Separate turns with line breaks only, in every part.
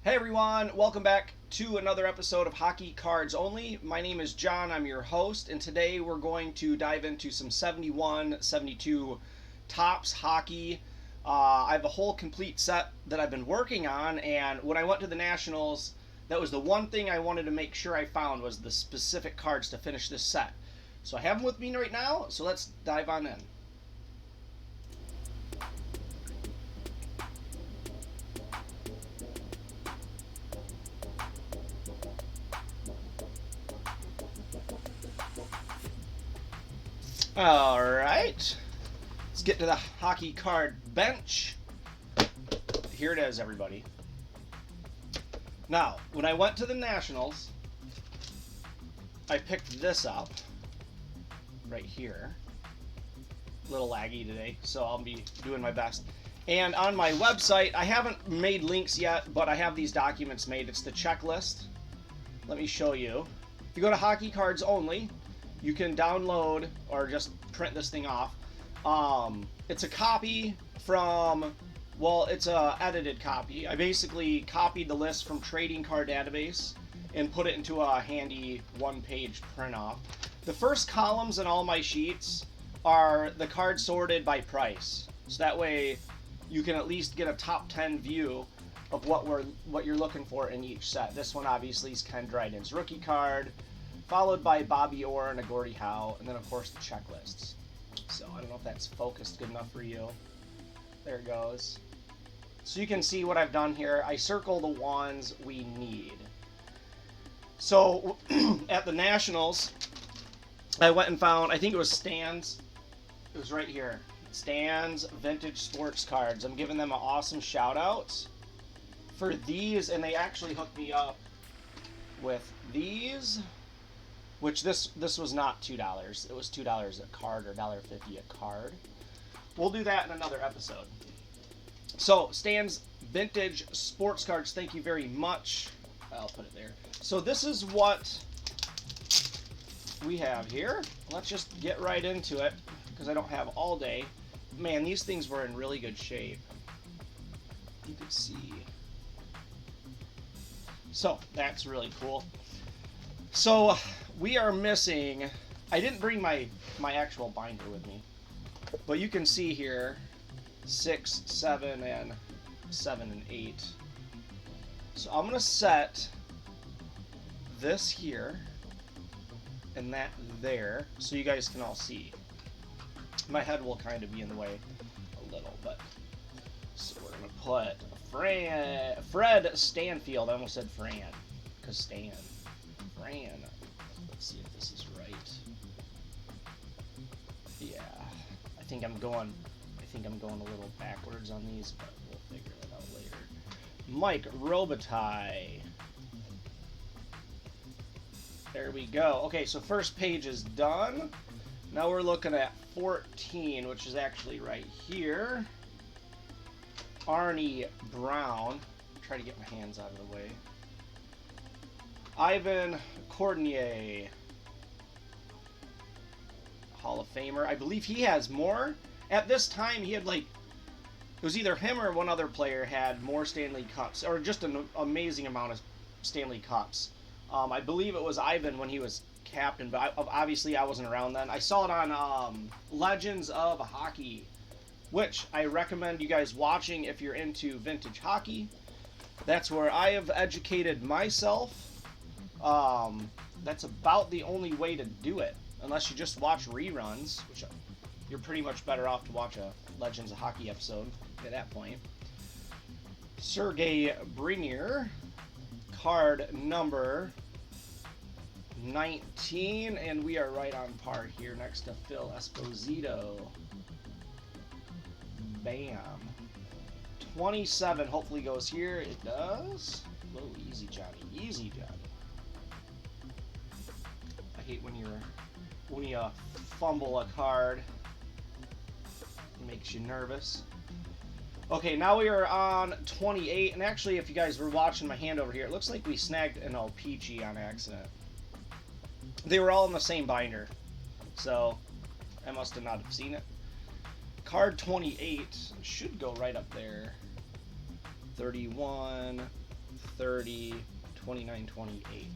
Hey everyone, welcome back to another episode of Hockey Cards Only. My name is John, I'm your host, and today we're going to dive into some 71, 72 Topps hockey. I have a whole complete set that I've been working on, and when I went to the Nationals, that was the one thing I wanted to make sure I found was the specific cards to finish this set. So I have them with me right now, so let's dive on in. Alright, let's get to the hockey card bench. Here it is, everybody. Now, when I went to the Nationals, I picked this up right here. A little laggy today, so I'll be doing my best. And on my website, I haven't made links yet, but I have these documents made. It's the checklist. Let me show you. If you go to Hockey Cards Only, you can download or just print this thing off. It's a copy from, well, it's a edited copy. I basically copied the list from Trading Card Database and put it into a handy one-page print off. The first columns in all my sheets are the cards sorted by price, so that way you can at least get a top 10 view of what you're looking for in each set. This one obviously is Ken Dryden's rookie card, followed by Bobby Orr and a Gordie Howe, and then of course the checklists. So I don't know if that's focused good enough for you. There it goes. So you can see what I've done here. I circle the ones we need. So at the Nationals, I went and found, I think it was Stan's. It was right here. Stan's Vintage Sports Cards. I'm giving them an awesome shout out for these, and they actually hooked me up with these. Which this was not $2. It was $2 a card or $1.50 a card. We'll do that in another episode. So, Stan's Vintage Sports Cards, thank you very much. I'll put it there. So this is what we have here. Let's just get right into it, because I don't have all day. Man, these things were in really good shape. You can see. So, that's really cool. So, we are missing, I didn't bring my actual binder with me, but you can see here 6, 7, and 7 and 8. So I'm going to set this here and that there so you guys can all see. My head will kind of be in the way a little, but so we're going to put Fred Stanfield. I almost said Fran, because Stan. Fran. Let's see if this is right. Yeah, I think I'm going a little backwards on these, but we'll figure it out later. Mike Robitaille. There we go. Okay, so first page is done. Now we're looking at 14, which is actually right here. Arnie Brown. Try to get my hands out of the way. Ivan Cordnier, Hall of Famer. I believe he has more. At this time, he had it was either him or one other player had more Stanley Cups, or just an amazing amount of Stanley Cups. I believe it was Ivan when he was captain, but obviously I wasn't around then. I saw it on Legends of Hockey, which I recommend you guys watching if you're into vintage hockey. That's where I have educated myself. That's about the only way to do it, unless you just watch reruns, which you're pretty much better off to watch a Legends of Hockey episode at that point. Sergei Brinier, card number 19, and we are right on par here next to Phil Esposito. Bam. 27 hopefully goes here. It does. Whoa, easy, Johnny. Easy, Johnny. I hate when you fumble a card. It makes you nervous. Okay, now we are on 28, and actually, if you guys were watching my hand over here, it looks like we snagged an Peachy on accident. They were all in the same binder, so I must have not have seen it. Card 28 should go right up there. 31, 30, 29, 28.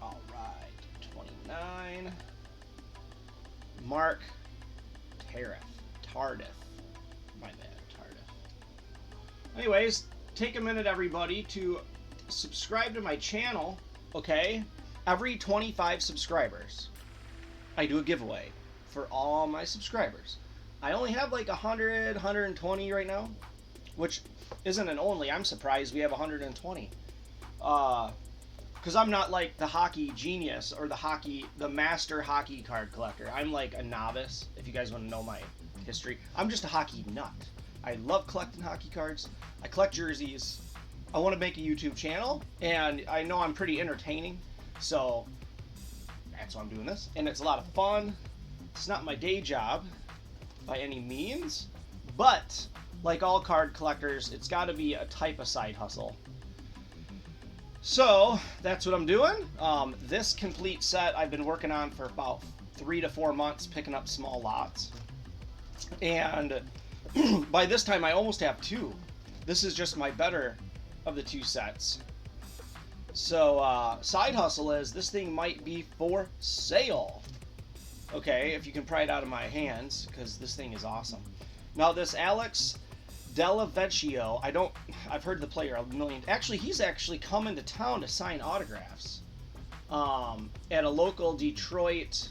All right, 29. Mark Tardif. My bad, Tardif. Anyways, take a minute, everybody, to subscribe to my channel, okay? Every 25 subscribers, I do a giveaway for all my subscribers. I only have like 100, 120 right now, which isn't an only. I'm surprised we have 120. Because I'm not like the hockey genius or the master hockey card collector. I'm like a novice, if you guys want to know my history. I'm just a hockey nut. I love collecting hockey cards. I collect jerseys. I want to make a YouTube channel, and I know I'm pretty entertaining, so that's why I'm doing this. And it's a lot of fun. It's not my day job by any means, but like all card collectors, it's got to be a type of side hustle. So that's what I'm doing. This complete set I've been working on for about 3 to 4 months, picking up small lots. And by this time I almost have 2. This is just my better of the 2 sets. So side hustle is this thing might be for sale. Okay, if you can pry it out of my hands, because this thing is awesome. Now this Alex Delavecchio, I've heard the player a million. Actually, he's actually coming to town to sign autographs at a local Detroit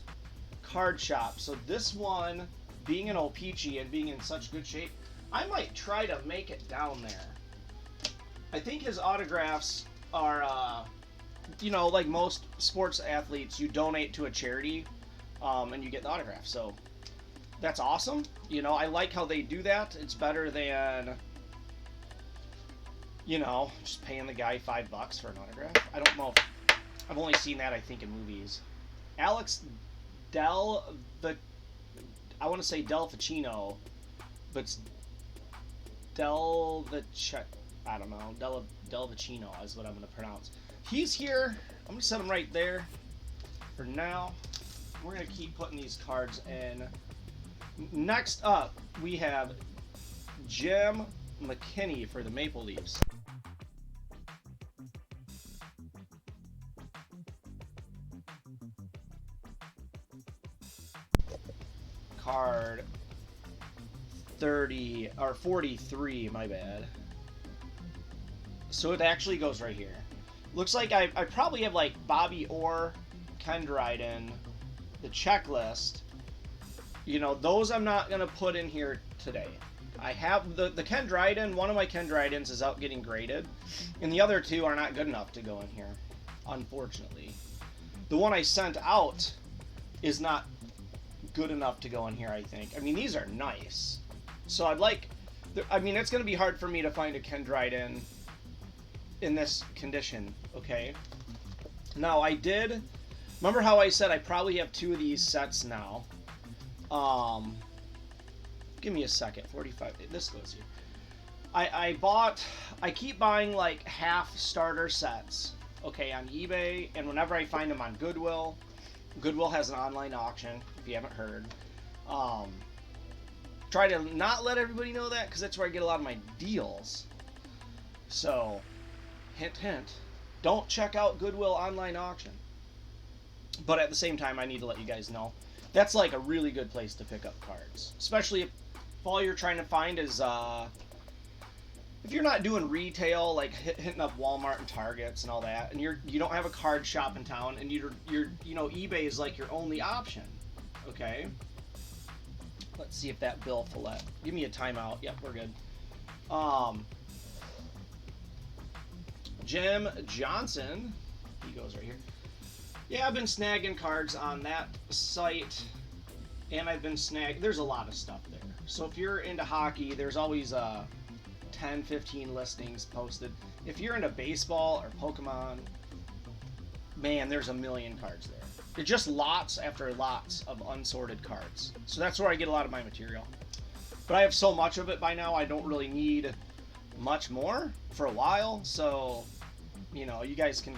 card shop. So this one, being an old peachy and being in such good shape, I might try to make it down there. I think his autographs are, you know, like most sports athletes, you donate to a charity and you get the autograph. So that's awesome. You know, I like how they do that. It's better than, you know, just paying the guy $5 for an autograph. I don't know. I've only seen that, I think, in movies. Alex I want to say Delvecchino, but it's I don't know. Delvecchino is what I'm going to pronounce. He's here. I'm going to set him right there for now. We're going to keep putting these cards in. Next up, we have Jim McKinney for the Maple Leafs. Card 30 or 43, my bad. So it actually goes right here. Looks like I probably have like Bobby Orr, Ken Dryden, the checklist. You know, those I'm not going to put in here today. I have the Ken Dryden, one of my Ken Drydens is out getting graded, and the other 2 are not good enough to go in here, unfortunately. The one I sent out is not good enough to go in here, I think. I mean, these are nice. So I'd like, I mean, it's going to be hard for me to find a Ken Dryden in this condition, okay? Now, I did, remember how I said I probably have 2 of these sets now? Give me a second. 45. This goes here. I keep buying like half starter sets, okay, on eBay, and whenever I find them on Goodwill has an online auction, if you haven't heard. Try to not let everybody know that, because that's where I get a lot of my deals. So, hint, hint, don't check out Goodwill online auction. But at the same time, I need to let you guys know. That's like a really good place to pick up cards. Especially if all you're trying to find is, if you're not doing retail, like hitting up Walmart and Targets and all that, and you don't have a card shop in town, and you know, eBay is like your only option. Okay? Let's see if that Bill Follett. Give me a timeout. Yep, we're good. Jim Johnson. He goes right here. Yeah, I've been snagging cards on that site, and I've been there's a lot of stuff there. So if you're into hockey, there's always 10, 15 listings posted. If you're into baseball or Pokemon, man, there's a million cards there. They're just lots after lots of unsorted cards. So that's where I get a lot of my material. But I have so much of it by now, I don't really need much more for a while. So, you know, you guys can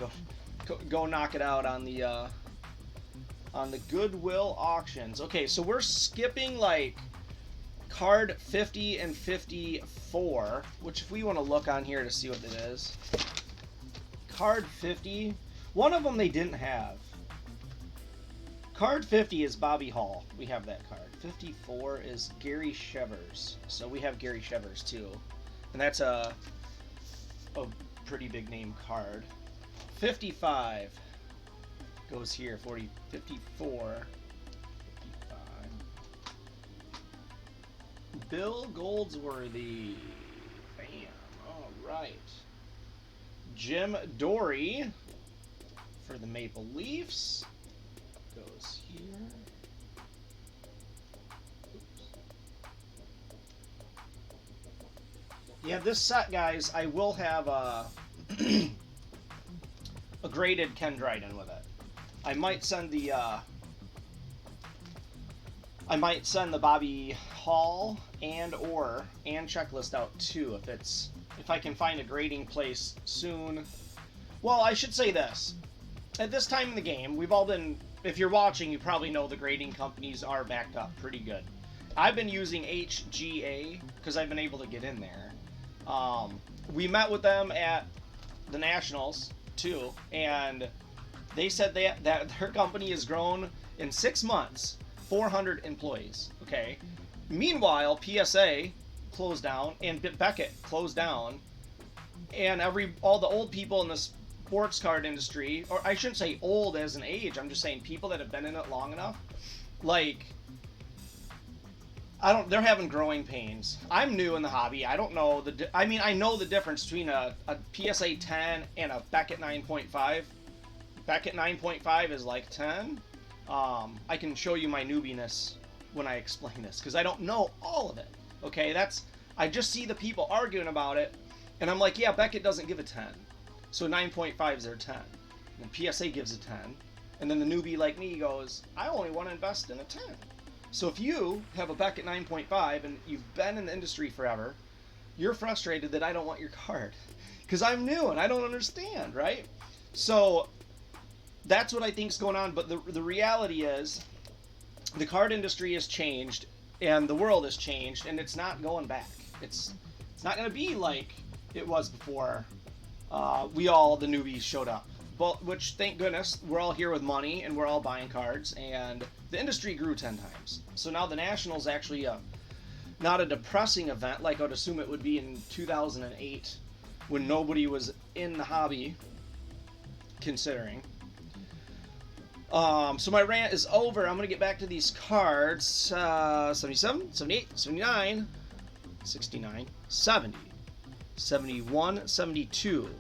go knock it out on the Goodwill auctions. Okay, so we're skipping like card 50 and 54, which if we want to look on here to see what it is. Card 50, one of them they didn't have. Card 50 is Bobby Hall. We have that card. 54 is Gary Shevers. So we have Gary Shevers too. And that's a pretty big name card. 55 goes here. 40, 54. 55. Bill Goldsworthy. Bam. All right. Jim Dory for the Maple Leafs. Goes here. Oops. Yeah, this set, guys, I will have a graded Ken Dryden with it. I might send the Bobby Hall and checklist out too if I can find a grading place soon. Well, I should say this. At this time in the game, we've all been, if you're watching, you probably know the grading companies are backed up pretty good. I've been using HGA because I've been able to get in there. We met with them at the Nationals too, and they said that their company has grown in 6 months 400 employees. Okay. Meanwhile, PSA closed down and Beckett closed down, and all the old people in the sports card industry, or I shouldn't say old as an age, I'm just saying people that have been in it long enough, like, they're having growing pains. I'm new in the hobby. I don't know I know the difference between a PSA 10 and a Beckett 9.5. Beckett 9.5 is like 10. I can show you my newbiness when I explain this, because I don't know all of it. Okay, I just see the people arguing about it, and I'm like, yeah, Beckett doesn't give a 10. So 9.5 is their 10. And PSA gives a 10. And then the newbie like me goes, I only want to invest in a 10. So if you have a Beckett 9.5 and you've been in the industry forever, you're frustrated that I don't want your card. Because I'm new and I don't understand, right? So that's what I think is going on. But the reality is the card industry has changed and the world has changed, and it's not going back. It's not going to be like it was before the newbies showed up. But, which, thank goodness, we're all here with money and we're all buying cards, and the industry grew 10 times. So now the Nationals actually not a depressing event like I would assume it would be in 2008 when nobody was in the hobby considering. So my rant is over. I'm going to get back to these cards. 77, 78, 79, 69, 70, 71, 72.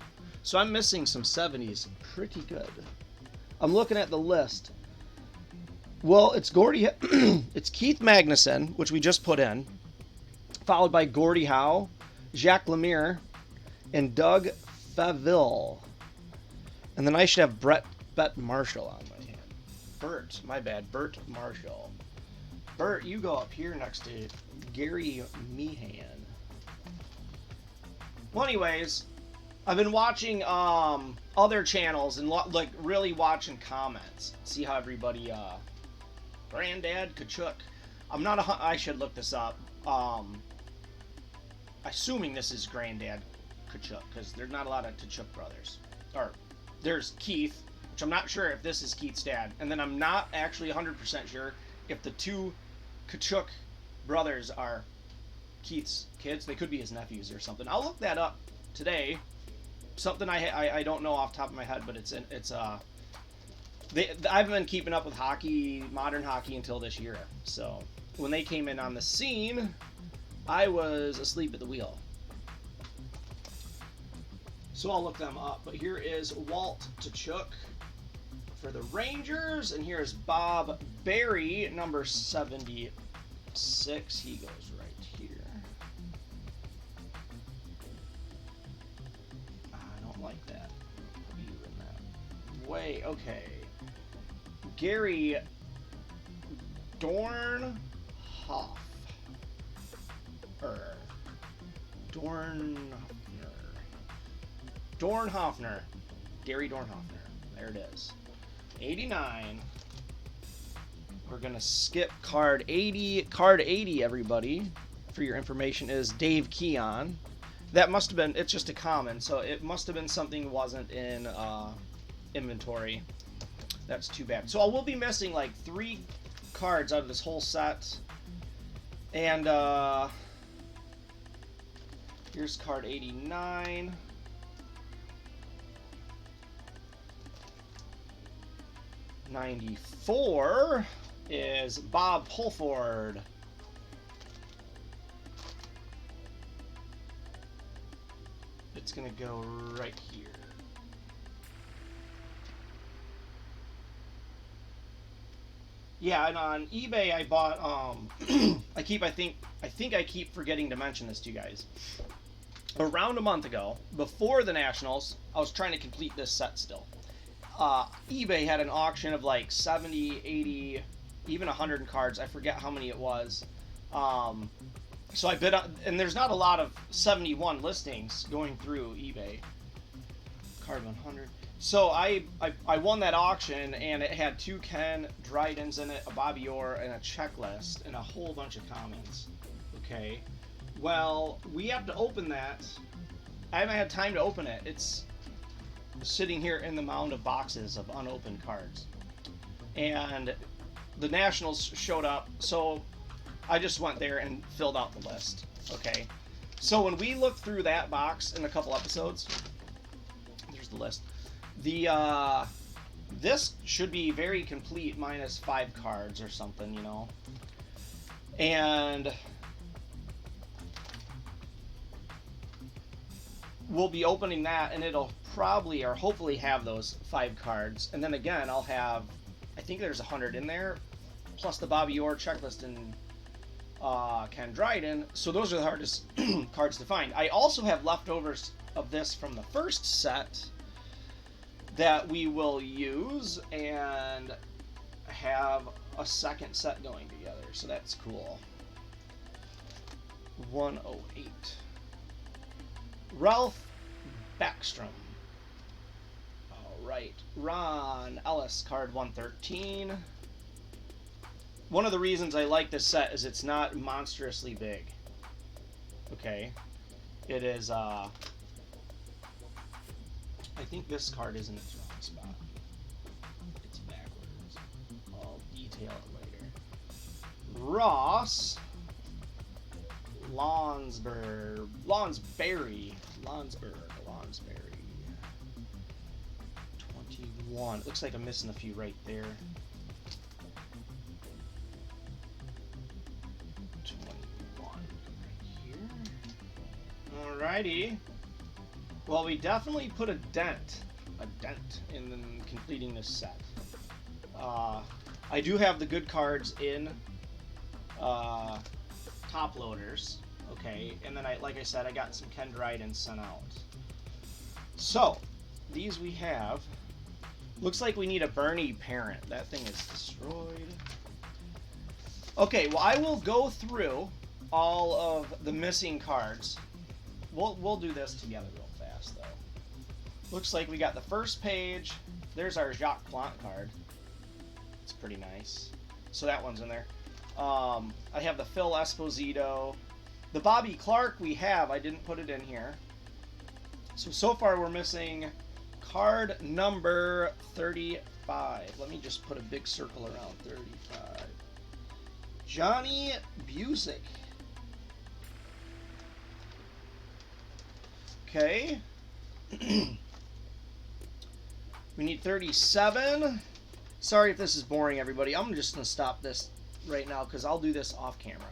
So I'm missing some 70s pretty good. I'm looking at the list. Well, it's it's Keith Magnuson, which we just put in, followed by Gordie Howe, Jacques Lemire, and Doug Faville. And then I should have Bert Marshall on my hand. Bert Marshall. Bert, you go up here next to Gary Meehan. Well, anyways, I've been watching other channels and like really watching comments. See how everybody Granddad Kachuk. I should look this up. Assuming this is Granddad Kachuk, because there's not a lot of Kachuk brothers. Or there's Keith, which I'm not sure if this is Keith's dad, and then I'm not actually 100% sure if the two Kachuk brothers are Keith's kids. They could be his nephews or something. I'll look that up today. Something I don't know off the top of my head, but I've been keeping up with hockey, modern hockey, until this year. So when they came in on the scene, I was asleep at the wheel. So I'll look them up. But here is Walt Tkachuk for the Rangers, and here's Bob Berry, number 76. He goes right here. I don't like that. Way okay. Gary Dornhoff. Dornhoffner. Gary Dornhoffner. There it is. 89. We're going to skip card 80. Card 80, everybody. for your information, is Dave Keon. That must have been, it's just a common, so it must have been something wasn't in inventory. That's too bad. So I will be missing like 3 cards out of this whole set. And here's card 89. '94 is Bob Pulford. It's gonna go right here. Yeah, and on eBay I bought I think I keep forgetting to mention this to you guys. Around a month ago, before the Nationals, I was trying to complete this set still. eBay had an auction of like 70, 80, even 100 cards. I forget how many it was. So I bid on, and there's not a lot of 71 listings going through eBay. Card 100. So I won that auction, and it had 2 Ken Drydens in it, a Bobby Orr, and a checklist, and a whole bunch of comments. Okay. Well, we have to open that. I haven't had time to open it. It's sitting here in the mound of boxes of unopened cards. And the Nationals showed up, so I just went there and filled out the list. Okay. So when we look through that box in a couple episodes, there's the list. This should be very complete minus 5 cards or something, you know. And we'll be opening that, and it'll probably or hopefully have those 5 cards. And then again, I'll have, I think there's 100 in there, plus the Bobby Orr checklist and Ken Dryden. So those are the hardest cards to find. I also have leftovers of this from the first set that we will use and have a second set going together. So that's cool. 108. Ralph Backstrom. Alright. Ron Ellis, card 113. One of the reasons I like this set is it's not monstrously big. Okay. It is, I think this card is in its wrong spot. It's backwards. I'll detail it later. Ross Lonsberry. 21. It looks like I'm missing a few right there. 21 right here. Alrighty. Well, we definitely put a dent in completing this set. I do have the good cards in top loaders, okay, and then like I said, I got some Ken Dryden sent out. So these we have. Looks like we need a Bernie parent. That thing is destroyed. Okay, well, I will go through all of the missing cards. We'll do this together real fast, though. Looks like we got the first page. There's our Jacques Plante card. It's pretty nice. So that one's in there. I have the Phil Esposito. The Bobby Clark we have. I didn't put it in here. So far we're missing card number 35. Let me just put a big circle around 35. Johnny Busick. Okay. We need 37. Sorry if this is boring, everybody. I'm just going to stop this right now because I'll do this off camera.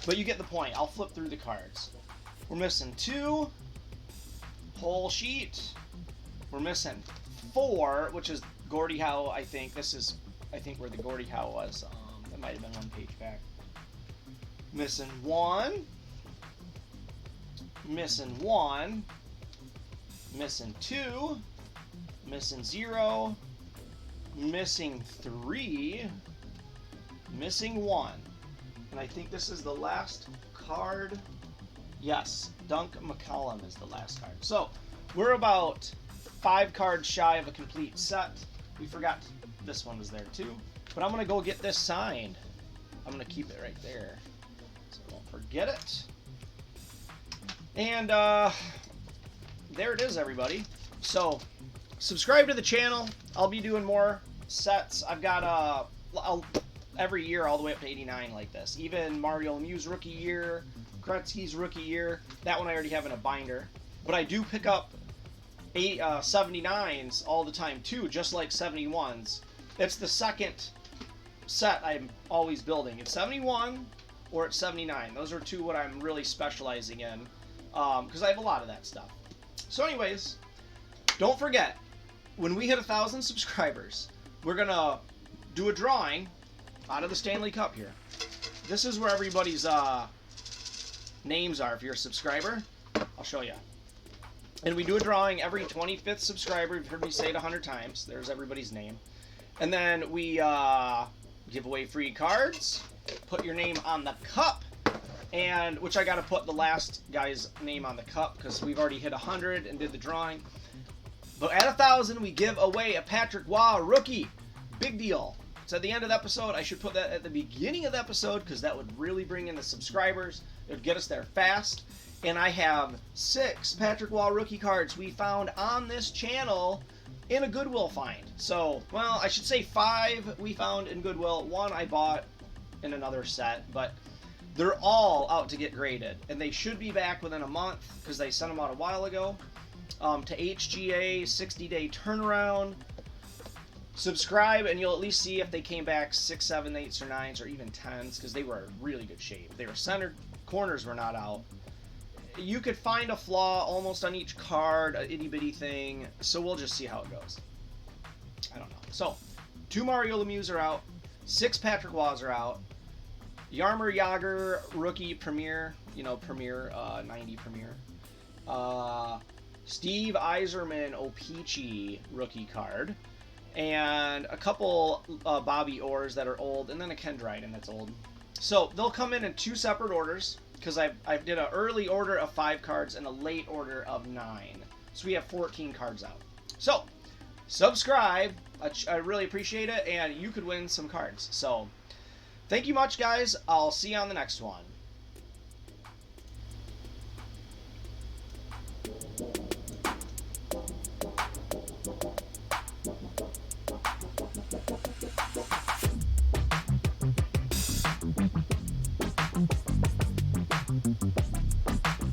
But you get the point. I'll flip through the cards. We're missing 2. Whole sheet. We're missing 4, which is Gordie Howe, I think. This is, I think, where the Gordie Howe was. That might have been one page back. Missing 1. Missing 1. Missing 2. Missing 0. Missing 3. Missing 1. And I think this is the last card. Yes, Dunk McCollum is the last card. So, we're about 5 cards shy of a complete set. We forgot this one was there too. But I'm going to go get this signed. I'm going to keep it right there. so don't forget it. And there it is, everybody. So subscribe to the channel. I'll be doing more sets. I've got every year all the way up to 89 like this. Even Mario Lemieux's rookie year, Gretzky's rookie year. That one I already have in a binder. But I do pick up 79s all the time too, just like 71s. It's the second set I'm always building. It's 71 or it's 79. Those are two what I'm really specializing in, because I have a lot of that stuff. So anyways, don't forget, when we hit 1,000 subscribers, we're gonna do a drawing out of the Stanley Cup here. This is where everybody's names are. If you're a subscriber, I'll show you. And we do a drawing every 25th subscriber. You've heard me say it 100 times. There's everybody's name. And then we give away free cards, put your name on the cup, and which I got to put the last guy's name on the cup because we've already hit 100 and did the drawing. But at 1,000, we give away a Patrick Waugh rookie. Big deal. So at the end of the episode, I should put that at the beginning of the episode because that would really bring in the subscribers. It would get us there fast. And I have 6 Patrick Waugh rookie cards we found on this channel in a Goodwill find. So, well, I should say 5 we found in Goodwill. 1 I bought in another set, but they're all out to get graded. And they should be back within a month because they sent them out a while ago. To HGA, 60-day turnaround. Subscribe and you'll at least see if they came back 6, 7, 8s, or 9s, or even 10s because they were in really good shape. They were centered, corners were not out. You could find a flaw almost on each card, an itty-bitty thing, so we'll just see how it goes. I don't know. So, 2 Mario Lemieux's are out, 6 Patrick Waugh's are out, Jaromir Jagr rookie Premier, Premier, 90 Premier, Steve Yzerman O-Pee-Chee rookie card, and a couple Bobby Orrs that are old, and then a Ken Dryden that's old. So, they'll come in 2 separate orders, because I did an early order of 5 cards and a late order of 9. So we have 14 cards out. So, subscribe. I really appreciate it, and you could win some cards. So, thank you much, guys. I'll see you on the next one.